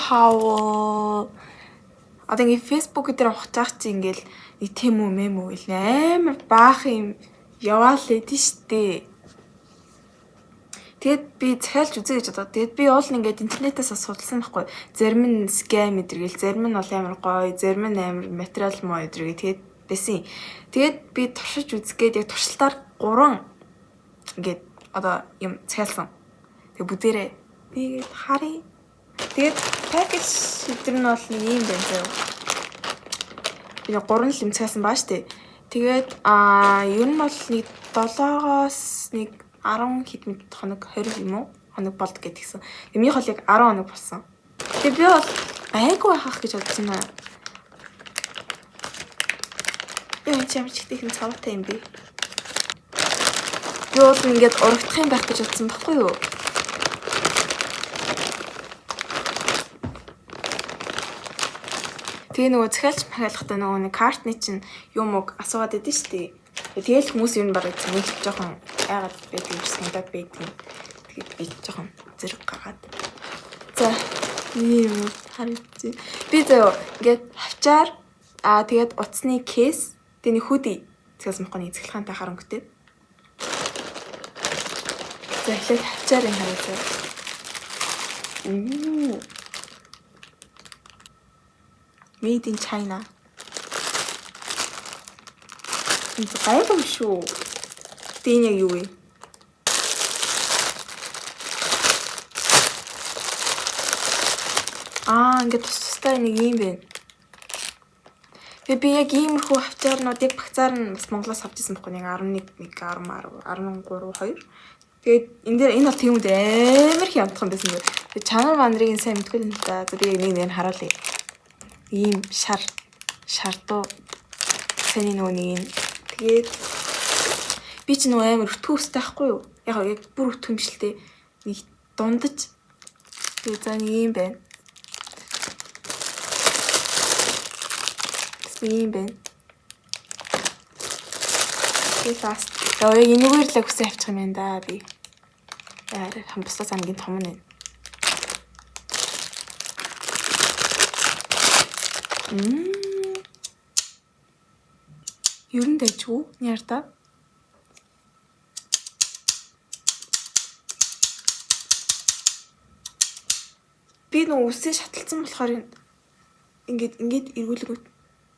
хаваа. Одоо ингээ Facebook дээр ухтаах чи ингээл нэг тийм үү мэм үү гэл амар баах юм яваал лээд штэ. Тэгэд би захиалж үзье гэж бодоод. Тэгэд би уул ингээд интернетээс судалсан байхгүй. Зарим нь скам эдэргээл, зарим нь бол амар гоё, зарим нь амар материал муу эдэргээл тэгэд байсан. Тэгэд би туршиж үзгээд яг туршилтаар 3 ингээд одоо юм захиалсан. Тэг бүдээрээ би гээд харъя. Тэгээд пакэж эдэр нь бол нэг юм байна заяа. Би 3 л имцгаасан баа штэ. Тэгээд ер нь бол нэг 7-оос нэг 10 хэд хоног 20 юм уу? Хоног болд гэдгийгсэн. Миний хол яг 10 хоног болсон. Тэгээд би бол айгүй байхах гэж бодсон юм аа. Яа ч юм чигтэй хэн цавтай юм бэ? Би бол ингээд урагдах юм байх гэж бодсон байхгүй юу? Тэгээ нөгөө захиалж махайлахтаа нөгөө нэг картны чинь юм уу асуугаад байдсан шүү дээ. Тэгэл хүмүүс юу нэг нэг жоохон айгаад байдаг юм шиг надад байдаг. Тэгээд би жоохон зэрэг гаргаад. За ийм харагдчих. Би зөө ингээд хавчаар тэгээд утасны кейс тэний хүди цэглэс мохны цэглэхантай харангуйтэй. За эхлээд хавчаар юм харагдав. Made in China. Энэ гайгүй шүү. Тэ яг юу вэ? Ингээд тустай нэг юм байна. Тэгээ би яг иймэрхүү хавчаарнууд яг багцаар нь бас Монголоос авч ирсэн байхгүй нэг 11, 10, 13, 2. Тэгээд энэ дээр энэ бол тийм үү амар их ядах юм байсан дээ. Тэгээ чанар мандрыг сайн мэдгүй юм да. За би нэг харуулъя. Ийм шардуу саний нөгөө нэг юм. Тэгээд би ч нөгөө амар өтгөө өстэй байхгүй юу? Яг бүр өтгөө юм шилтэй. Нэг дундаж. Тэгээд за нэг юм байна. Ийм байна. Тэгээд ласт. Яг энэгээр л хүсээ авчих юм байна да би. Яа хамбастаа сангийн том нь. Ер нь дэжгүй нярда. Би нөө үсээ шаталсан болохоор ингээд эргүүлэг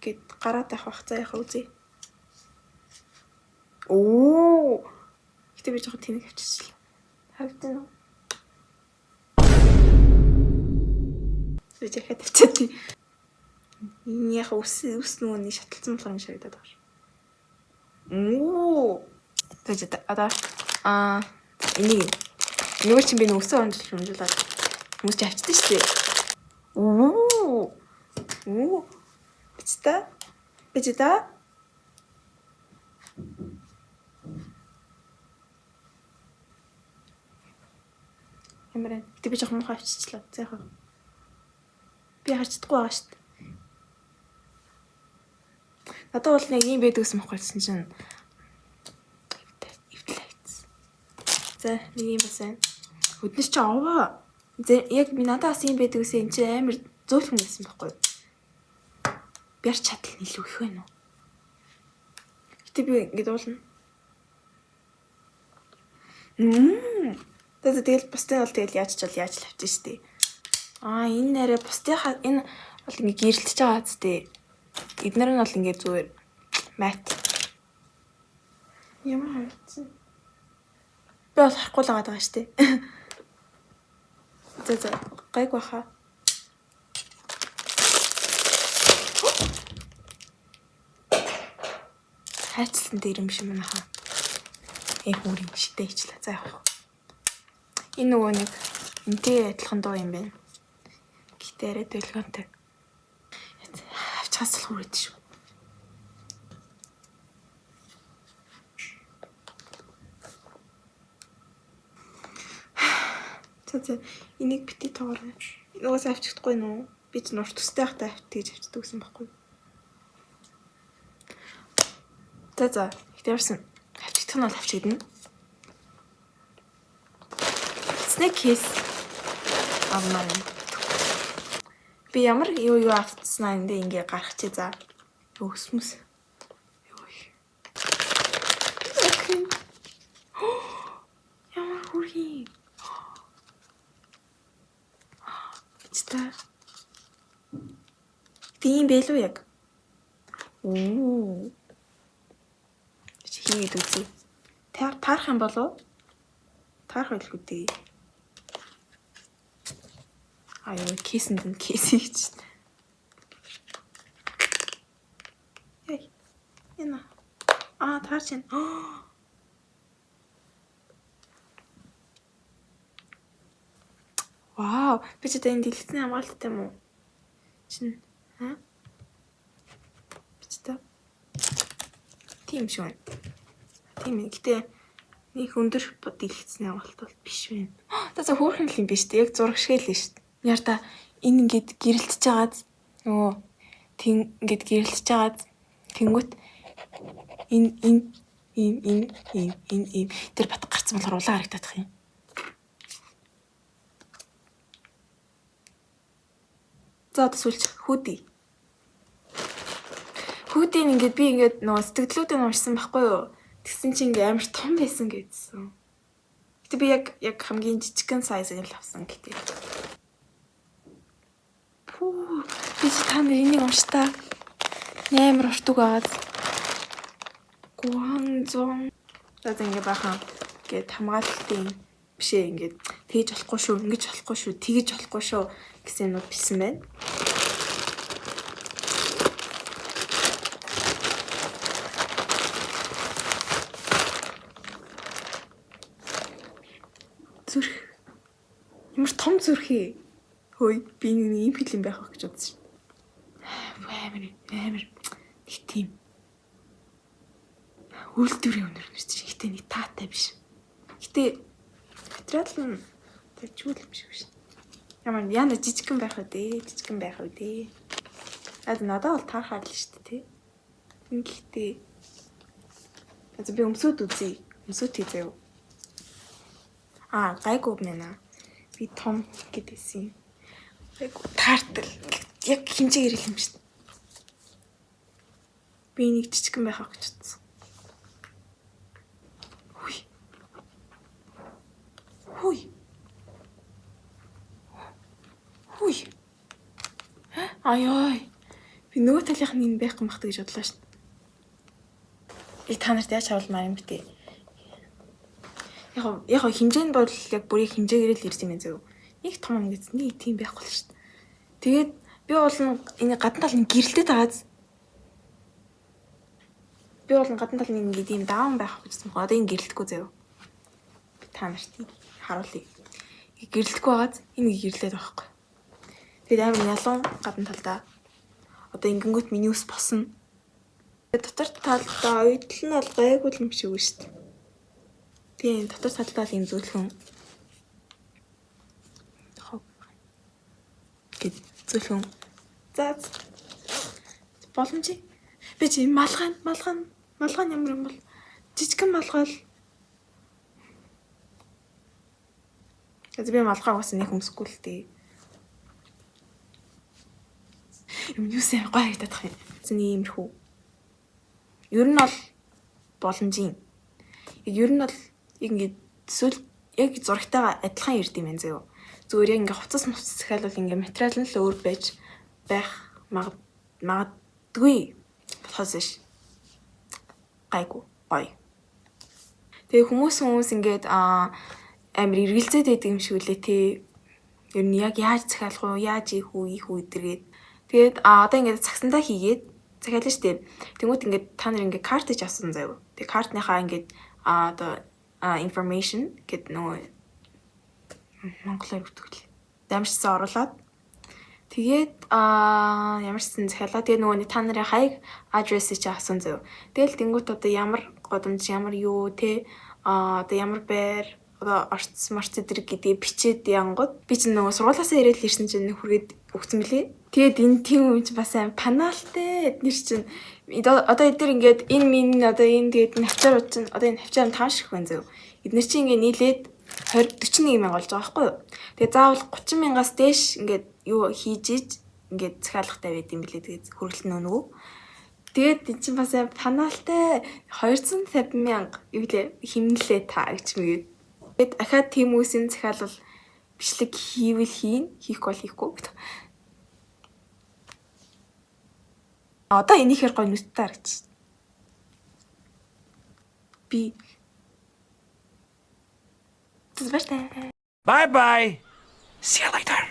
гээд гараад авах цаа яхаа үзье. Гэтэ би жоохон тэнэг авчихсан. Хавтана уу? Би жахад авчихсан. Яха ус нүуний шаталсан болохоор юм шарагдаад байна. Тэгэж одоо энийг чи би нүсээ онжуулаад хүмүүс ч авчдаг шүү дээ. Бичта. Ямараа би жоохон мохоо авчихлаа. За яах вэ? Би харцдаггүй байгаа шүү дээ. Надад бол нэг юм байдаг гэсэн мохоолсон чинь эвдлээц. За нэг юм басан. Өднөр чи аваа. Яг би надад бас юм байдаг гэсэн энэ чи амар зөөлхөн байсан байхгүй юу? Бяр чадал илүү их байна уу? Гэтэ би ингэж уулна. Тэгэл бусдын бол тэгэл яаж л авчих штеп. Энэ нэрээ бусдынхаа энэ бол ингэ гэрэлтэж байгаа зү. Эднэр нь бол ингэ зүгээр мат. Ямар хайцсан. Би бол харахгүй л байгаа штеп. За гайг баха. Хайцлан дээр юм шиг байна хаа. Хүүрийн шидэ ичлээ. За явах. Энэ нөгөө нэг энтэй адилхан дуу юм байна. Гэтэ арай дэлгэнтэй. Авчаас л хүрээд шүү. За энийг бити тоорно. Нөгөөс авчихдаггүй нөө. Би ч нурт төстэй хахтай тэгж авчдаг гэсэн байхгүй. За ихтэрсэн. Авчихдах нь бол авчигдана. Snake case авмаар. Би ямар юу автснаа ингээ гарах чи за. Өсмөс. Юу. Ямар хүрхий. Чита. Тийм байлуу яг. Оо. Хийгээд үзье. Таарах юм болов? Таарах байлгүй дээ. Аюу кейсэнд нь кейс хийж. Яй. Яна. Таарч байна. Вау, би ч энэ дэлгэцний хамгаалттай юм уу? Чин Би ч тийм шүү. Тийм гэхдээ нэг өндөр дэлгэцний хамгаалт бол биш вэ. За хөөрхөн л юм биш дээ. Яг зураг шиг л нь шүү. Яар та энэ ингээд гэрэлтэж байгаад нөгөө тийм ингээд гэрэлтэж байгаад тэнгүүт энэ тэр бат гарцсан болохоор улаан харагдах юм. За одоо сүлж хүүдий. Хүүдийн ингээд би ингээд нөгөө сэтгэлдлүүдээ уншсан байхгүй юу? Тэгсэн чинь ингээд амар том байсан гэдсэн. Гэтэ би яг хамгийн жижигхэн сайзыг л авсан гэдэг. Би ч та нар энийг унштай. Амар уртуг аваад. Гуанзон. За ингэ бахан гээд хамгаалтын бишээ ингээд тэгж болохгүй шүү, ингэж болохгүй шүү, тэгж болохгүй шүү гэсэн юм бичсэн байна. Зүрх. Ямар том зүрхээ. Хөөе, би нэг ийм фильм байх гэж бодсон. Амар нэг тийм үйлдвэрийн өнөр нэрч ихтэй нэг таатай биш. Гэтэ материал нь төвчүүл юм шиг биш. Ямар яна жижигхэн байх үү дээ. Надад бол таахаар л шүү дээ, тий. Ингэхдээ би өмсөд үзье. Өмсөд хийзээ. Гайгүй мэнэ. Би том гэдээсэн. Таартал яг хэмжээгээр л юм шүү дээ. Би нэг жижигхэн байх гэж бодсон. Хүй. Аяй. Би нөгөө талынх нь энэ байх юм бахта гэж бодлоо шүү дээ. Та нарт яаж хавалмаар юм бэ? Яг хэмжээ нь бол яг бүрийн хэмжээгээр л ирсэн юм зөв. Нэг том юм гэсэн нэг тийм байхгүй л шүү дээ. Тэгээд би бол энэ гадна тал нь гэрэлтэд байгааз. Би бол гадна тал нь ингээд ийм даун байх гэж бодсон. Одоо энэ гэрэлтэхгүй зөв. Би та нарт харуулъя. Гэрэлтэхгүй байгааз энэ гэрлээд байхгүй. Тэгээд амар ялуун гадна талдаа. Одоо ингэнгүүт миний ус босно. Дотор талдаа оюутал нь бол гайгүй юм шиг үү шүү дээ. Тийм, дотор талдаа л юм зөвлөхөн. Зөвлөхөн. За. Боломжтой. Би чи малгай ямар юм бол жижигхэн малгайл. Би малгай уус нэг хүмсгүй л дээ. Юм юу сайн гоё хайтадах юм. Зэний иймэрхүү. Ер нь бол боломжийн. Ер нь бол ингээд эсвэл яг зурагтайгаа адилхан ирд юм зөө. Зүгээр яг ингээд хувцас захиалвал ингээд материал нь л өөр байж байх магадгүй. Болохоос биш. Гайгүй. Гоё. Тэгээ хүмүүс ингээд амар эргэлзээд байдаг юм шиг үлээ те. Ер нь яг яаж захиалах уу, яаж ийх үү гэдэргээд. Тэгээд одоо ингээд цагсандаа хийгээд захиална штеп. Тэнгүүт ингээд та нар ингээд карт хийж авсан заяа. Тэгээ картныхаа ингээд одоо information гэд нөгөө монголоор өгдөг. Дамжсан оруулаад тэгээд ямар ч сэн захиалаа. Тэгээ нөгөө та нарын хаяг адресыг чи авсан заяа. Тэгэл тэнгүүт одоо ямар годомж ямар юу те одоо ямар байр одоо орц марц зэрэг гэдгийг бичээд янгууд би чинь нөгөө сургуулаасаа ирээд ирсэн чинь хүргээд өгсөн мөлий. Тэгээд энэ тийм юм чи бас аим панаалтай эднэр чинь одоо эдгээр ингээд энэ минь одоо энэ тэгээд навчаар чинь одоо энэ навчаар 5 шиг байна зөө. Эднэр чинь ингээд нийлээд 20 41 мянга болж байгаа байхгүй юу. Тэгээд заавал 30 мянгаас дээш ингээд юу хийж иж ингээд захиалгатай байд юм билээ. Тэгээд хөргөлт нөгөө. Тэгээд эн чинь бас паналтай 250,000 юу лээ химнэлээ та гэж мэгээд. Тэгээд ахаад тийм үсийн захиалал бичлэг хийвэл хийхгүй бол хийхгүй гэдэг. Одоо энийхээр гоё нүдтэй харагч. Би Bye bye. See you later.